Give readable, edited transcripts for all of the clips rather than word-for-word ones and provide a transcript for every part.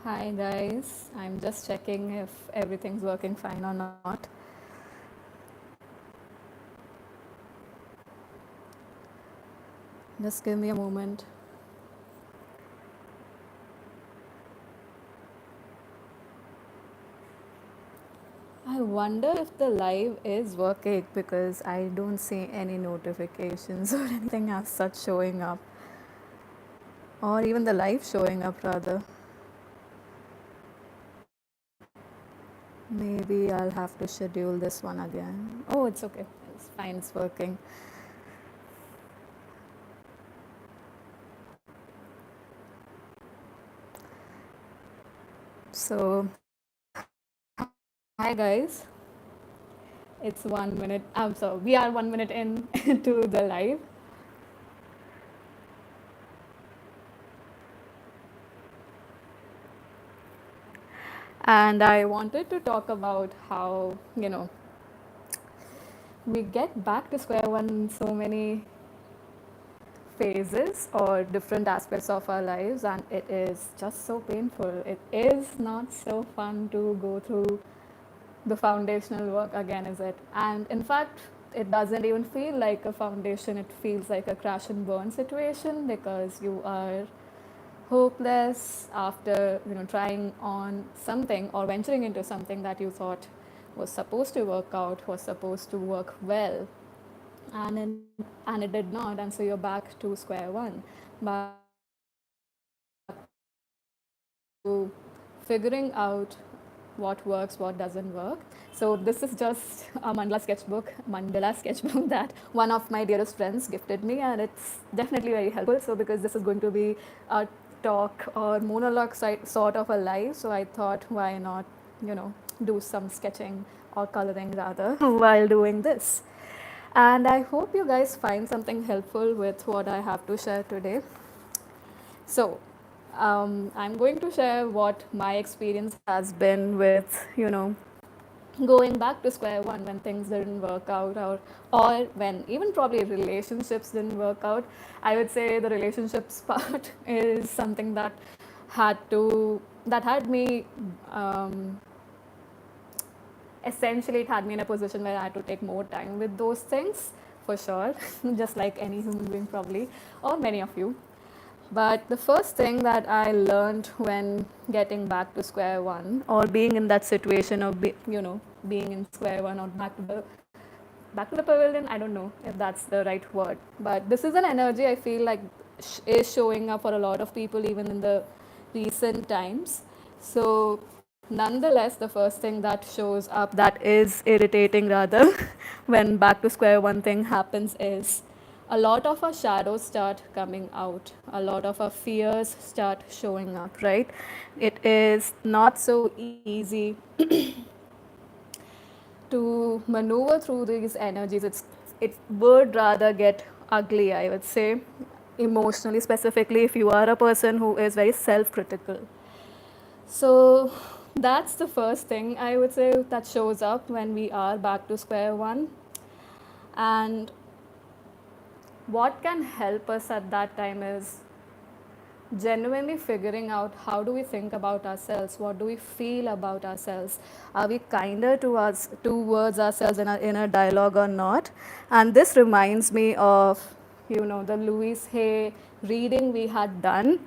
Hi guys, I'm just checking if everything's working fine or not. Just give me a moment. I wonder if the live is working because I don't see any notifications or anything as such showing up, or even the live showing up rather. Maybe I'll have to schedule this one again. Oh, it's okay. It's fine, it's working. So, hi guys. It's 1 minute. I'm sorry, we are 1 minute in to the live. And I wanted to talk about how, we get back to square one in so many phases or different aspects of our lives, and it is just so painful. It is not so fun to go through the foundational work again, is it? And in fact, it doesn't even feel like a foundation, it feels like a crash and burn situation because you are hopeless after trying on something or venturing into something that you thought was supposed to work out, was supposed to work well, and and it did not, and so you're back to square one, back to figuring out what works, what doesn't work. So this is just a mandala sketchbook that one of my dearest friends gifted me, and it's definitely very helpful. So because this is going to be a talk or monologue sort of a live, so I thought why not, you know, do some sketching or coloring rather while doing this. And I hope you guys find something helpful with what I have to share today. So, I'm going to share what my experience has been with, going back to square one when things didn't work out, or when even probably relationships didn't work out. I would say the relationships part is something that had me, essentially it had me in a position where I had to take more time with those things for sure, just like any human being probably, or many of you. But the first thing that I learned when getting back to square one, or being in that situation of being in square one or back to the pavilion, I don't know if that's the right word, but this is an energy I feel like is showing up for a lot of people even in the recent times. So nonetheless, the first thing that shows up that is irritating rather when back to square one thing happens is a lot of our shadows start coming out, a lot of our fears start showing up, right? It is not so easy to maneuver through these energies. It would rather get ugly, I would say, emotionally, specifically if you are a person who is very self-critical. So that's the first thing I would say that shows up when we are back to square one. And what can help us at that time is genuinely figuring out how do we think about ourselves, what do we feel about ourselves, are we kinder to us towards ourselves in a dialogue or not. And this reminds me of the Louise Hay reading we had done.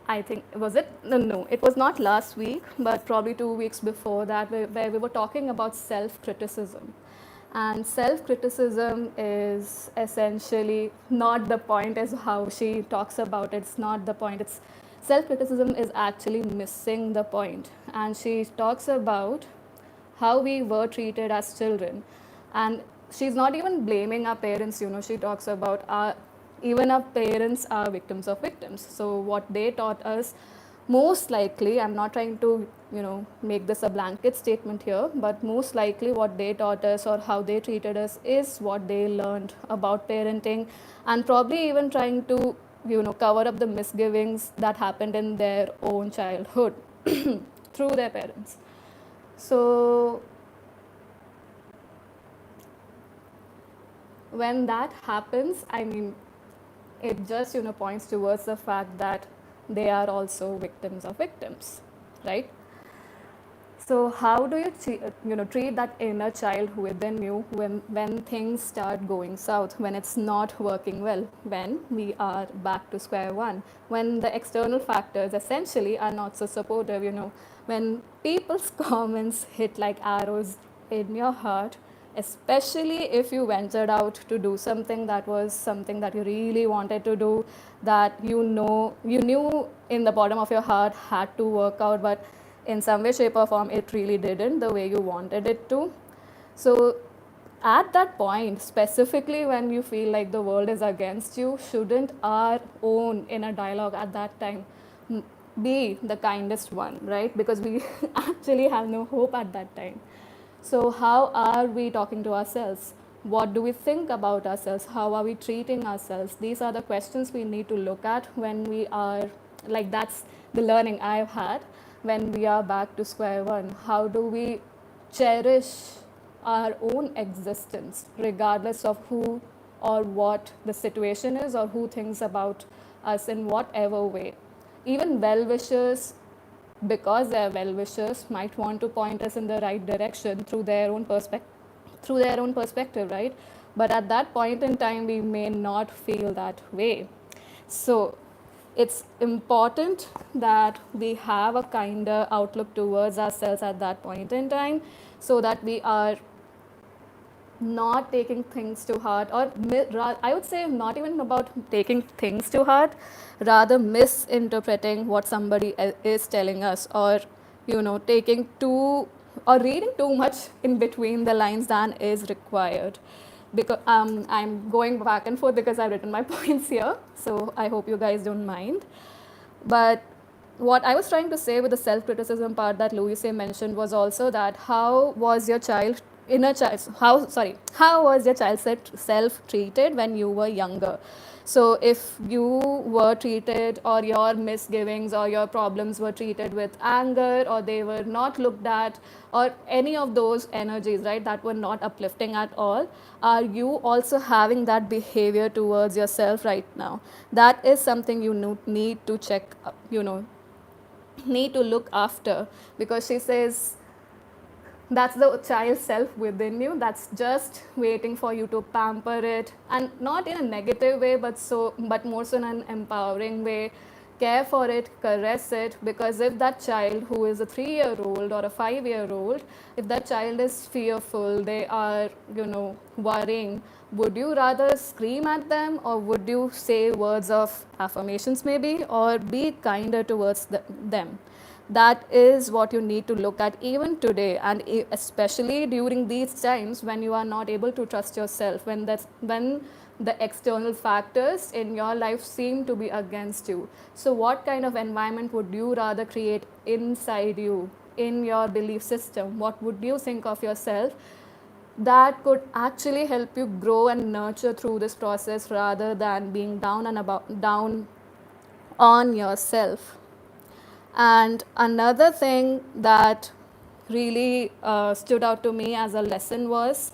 I think, was it? No, it was not last week, but probably 2 weeks before that, where we were talking about self criticism. And self criticism is essentially not the point, as how she talks about it. It's not the point. It's self criticism is actually missing the point. And she talks about how we were treated as children. And she's not even blaming our parents, she talks about even our parents are victims of victims. So what they taught us, most likely, I'm not trying to, make this a blanket statement here, but most likely what they taught us or how they treated us is what they learned about parenting, and probably even trying to, cover up the misgivings that happened in their own childhood through their parents. So when that happens, I mean, it just points towards the fact that they are also victims of victims, right? So how do you treat that inner child within you when things start going south, when it's not working well, when we are back to square one, when the external factors essentially are not so supportive, when people's comments hit like arrows in your heart, especially if you ventured out to do something that was something that you really wanted to do, that you knew in the bottom of your heart had to work out, but in some way, shape, or form, it really didn't the way you wanted it to. So, at that point, specifically when you feel like the world is against you, shouldn't our own inner dialogue at that time be the kindest one, right? Because we actually have no hope at that time. So, how are we talking to ourselves? What do we think about ourselves? How are we treating ourselves? These are the questions we need to look at when we are like, that's the learning I've had when we are back to square one. How do we cherish our own existence, regardless of who or what the situation is or who thinks about us in whatever way? Even well wishers, because they're well wishers, might want to point us in the right direction through their own perspective, right? But at that point in time, we may not feel that way. So it's important that we have a kinder outlook towards ourselves at that point in time, so that we are not taking things to heart, or I would say not even about taking things to heart, rather misinterpreting what somebody is telling us, or taking too or reading too much in between the lines than is required. Because I'm going back and forth because I've written my points here, so I hope you guys don't mind. But what I was trying to say with the self-criticism part that Louise mentioned was also that how was your how was your child self-treated when you were younger? So if you were treated, or your misgivings or your problems were treated with anger, or they were not looked at, or any of those energies, right, that were not uplifting at all, are you also having that behavior towards yourself right now? That is something you need to check, need to look after, because she says that's the child self within you that's just waiting for you to pamper it, and not in a negative way, but more so in an empowering way. Care for it, caress it, because if that child who is a 3-year-old or a 5-year-old, if that child is fearful, they are worrying, would you rather scream at them, or would you say words of affirmations maybe, or be kinder towards them? That is what you need to look at even today, and especially during these times when you are not able to trust yourself, when the external factors in your life seem to be against you. So what kind of environment would you rather create inside you, in your belief system? What would you think of yourself that could actually help you grow and nurture through this process, rather than being down on yourself? And another thing that really stood out to me as a lesson was,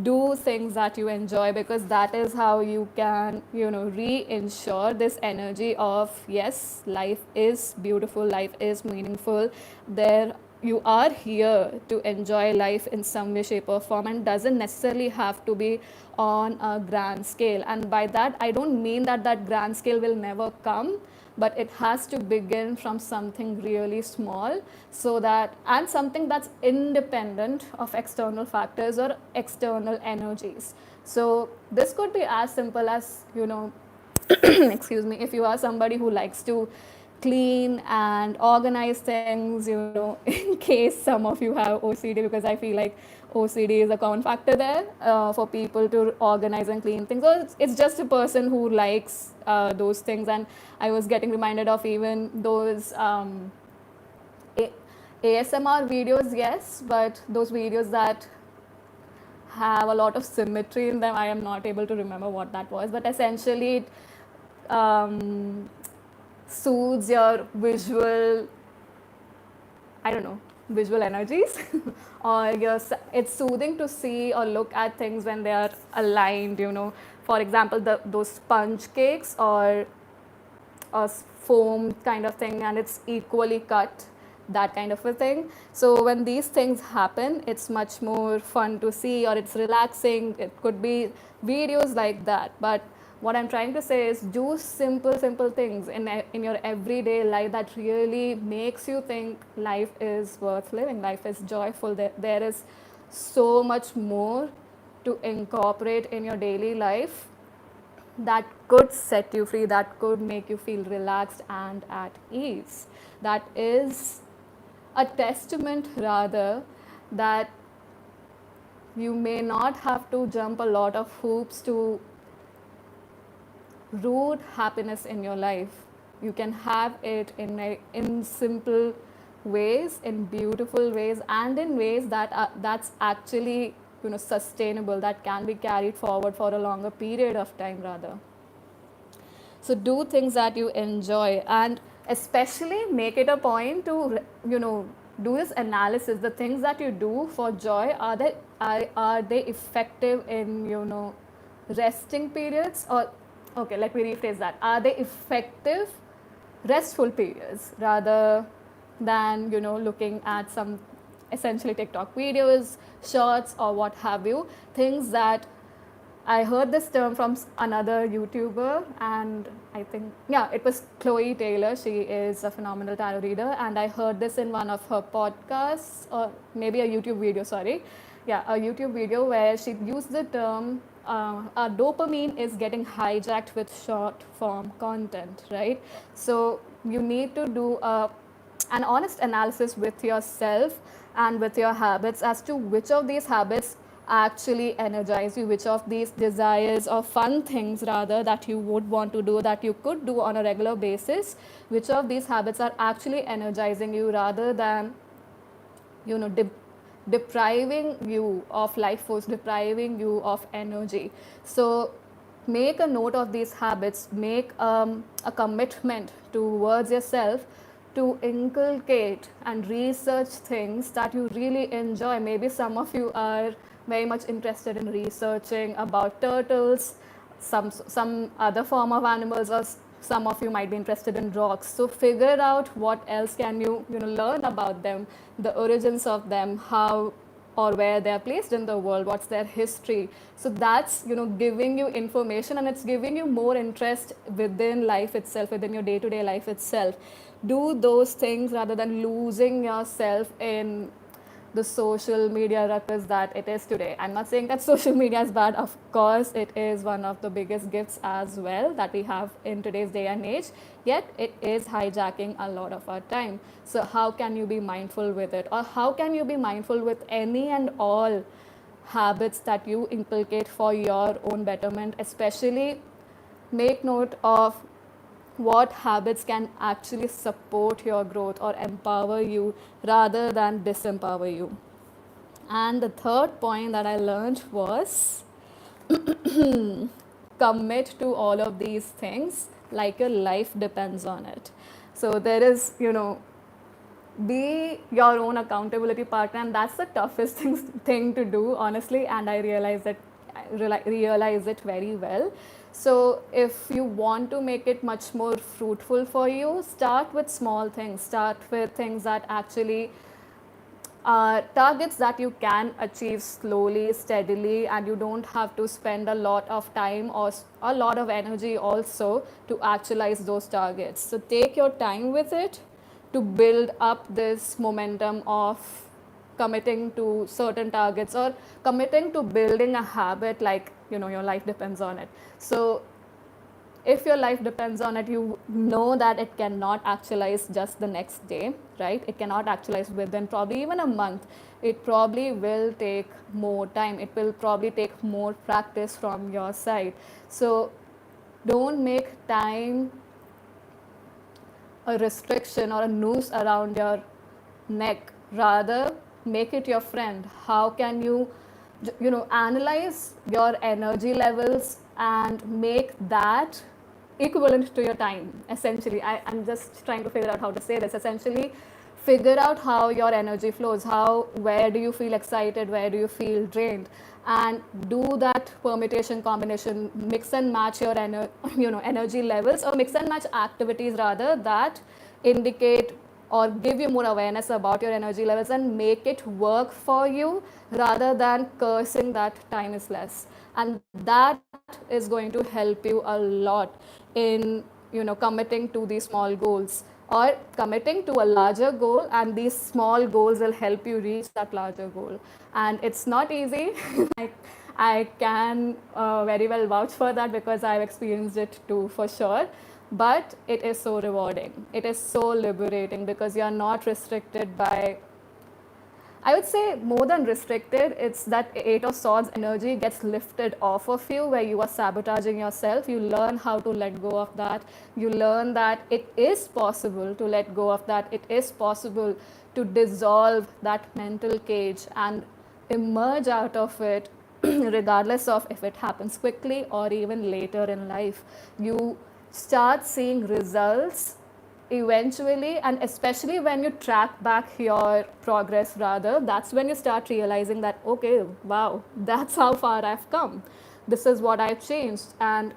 do things that you enjoy, because that is how you can reinsure this energy of, yes, life is beautiful, life is meaningful, there you are here to enjoy life in some way, shape, or form, and doesn't necessarily have to be on a grand scale. And by that, I don't mean that grand scale will never come, but it has to begin from something really small, so that, and something that's independent of external factors or external energies. So this could be as simple as excuse me, if you are somebody who likes to clean and organize things, in case some of you have OCD, because I feel like OCD is a common factor there for people to organize and clean things. Or it's just a person who likes those things. And I was getting reminded of even those ASMR videos, yes, but those videos that have a lot of symmetry in them. I am not able to remember what that was, but essentially it soothes your visual, I don't know, visual energies or it's soothing to see or look at things when they are aligned, For example, those sponge cakes or foam kind of thing and it's equally cut, that kind of a thing. So when these things happen, it's much more fun to see, or it's relaxing. It could be videos like that. But what I'm trying to say is do simple things in your everyday life that really makes you think life is worth living, life is joyful. There is so much more to incorporate in your daily life that could set you free, that could make you feel relaxed and at ease. That is a testament, rather, that you may not have to jump a lot of hoops to root happiness in your life. You can have it in simple ways, in beautiful ways, and in ways that's actually sustainable, that can be carried forward for a longer period of time, rather. So do things that you enjoy, and especially make it a point to do this analysis. The things that you do for joy, are they effective in resting periods, or okay, let me rephrase that. Are they effective restful periods rather than looking at some essentially TikTok videos, shorts, or what have you? Things that I heard this term from another YouTuber, and I think, yeah, it was Chloe Taylor. She is a phenomenal tarot reader, and I heard this in one of her podcasts, or maybe a YouTube video, sorry. Yeah, a YouTube video where she used the term, our dopamine is getting hijacked with short form content, right? So you need to do an honest analysis with yourself and with your habits as to which of these habits actually energize you, which of these desires or fun things rather that you would want to do, that you could do on a regular basis, which of these habits are actually energizing you rather than depriving you of life force, depriving you of energy. So make a note of these habits, make a commitment towards yourself to inculcate and research things that you really enjoy. Maybe some of you are very much interested in researching about turtles, some other form of animals, or some of you might be interested in rocks. So figure out what else can you learn about them, the origins of them, how or where they are placed in the world, what's their history. So that's giving you information, and it's giving you more interest within life itself, within your day-to-day life itself. Do those things rather than losing yourself in the social media ruckus that it is today. I'm not saying that social media is bad. Of course, it is one of the biggest gifts as well that we have in today's day and age, yet it is hijacking a lot of our time. So how can you be mindful with it? Or how can you be mindful with any and all habits that you inculcate for your own betterment? Especially make note of what habits can actually support your growth or empower you rather than disempower you. And the third point that I learned was commit to all of these things like your life depends on it. So there is, be your own accountability partner, and that's the toughest thing to do, honestly, and I realize it very well. So if you want to make it much more fruitful for you, start with small things. Start with things that actually are targets that you can achieve slowly, steadily, and you don't have to spend a lot of time or a lot of energy also to actualize those targets. So take your time with it to build up this momentum of committing to certain targets or committing to building a habit like your life depends on it. So if your life depends on it, you know that it cannot actualize just the next day, right? It cannot actualize within probably even a month. It probably will take more time. It will probably take more practice from your side. So don't make time a restriction or a noose around your neck. Rather, make it your friend. How can you analyze your energy levels and make that equivalent to your time? Essentially, I'm just trying to figure out how to say this. Essentially, figure out how your energy flows, where do you feel excited, where do you feel drained, and do that permutation combination, mix and match your energy levels, or mix and match activities rather, that indicate or give you more awareness about your energy levels and make it work for you, rather than cursing that time is less. And that is going to help you a lot in committing to these small goals, or committing to a larger goal, and these small goals will help you reach that larger goal. And it's not easy. I can very well vouch for that, because I've experienced it too, for sure. But it is so rewarding. It is so liberating, because you're not restricted by, I would say, more than restricted, it's that Eight of Swords energy gets lifted off of you, where you are sabotaging yourself. You learn how to let go of that. You learn that it is possible to let go of that. It is possible to dissolve that mental cage and emerge out of it, regardless of if it happens quickly or even later in life. You start seeing results eventually, and especially when you track back your progress, rather, that's when you start realizing that, okay, wow, that's how far I've come, this is what I've changed. And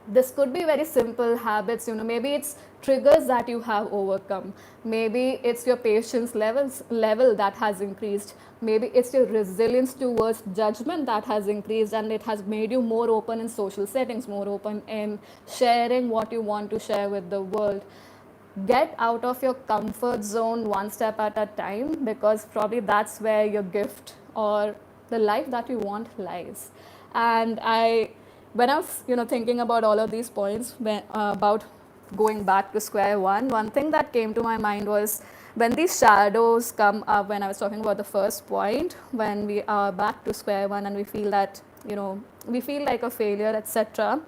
this could be very simple habits, maybe it's triggers that you have overcome, maybe it's your patience level that has increased, maybe it's your resilience towards judgment that has increased, and it has made you more open in social settings, more open in sharing what you want to share with the world. Get out of your comfort zone one step at a time, because probably that's where your gift or the life that you want lies. And when I was thinking about all of these points, about going back to square one thing that came to my mind was, when these shadows come up, when I was talking about the first point, when we are back to square one and we feel that we feel like a failure, etc.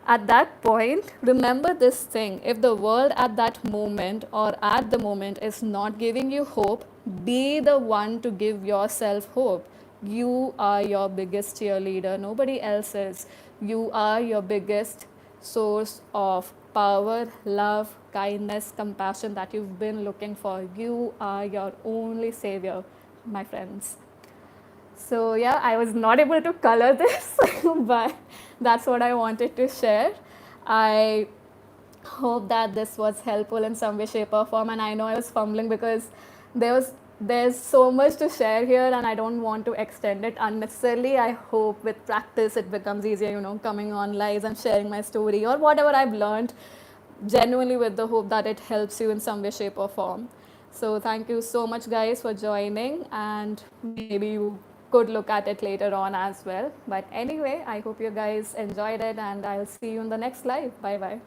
At that point, remember this thing: if the world at that moment or at the moment is not giving you hope, be the one to give yourself hope. You are your biggest cheerleader, nobody else is. You are your biggest source of power, love, kindness, compassion that you've been looking for. You are your only savior, my friends. So yeah, I was not able to color this, but that's what I wanted to share. I hope that this was helpful in some way, shape, or form. And I know I was fumbling, because there's so much to share here, and I don't want to extend it unnecessarily. I hope with practice it becomes easier, coming on live and sharing my story or whatever I've learned, genuinely with the hope that it helps you in some way, shape, or form. So thank you so much, guys, for joining, and maybe you could look at it later on as well. But anyway, I hope you guys enjoyed it, and I'll see you in the next live. Bye bye.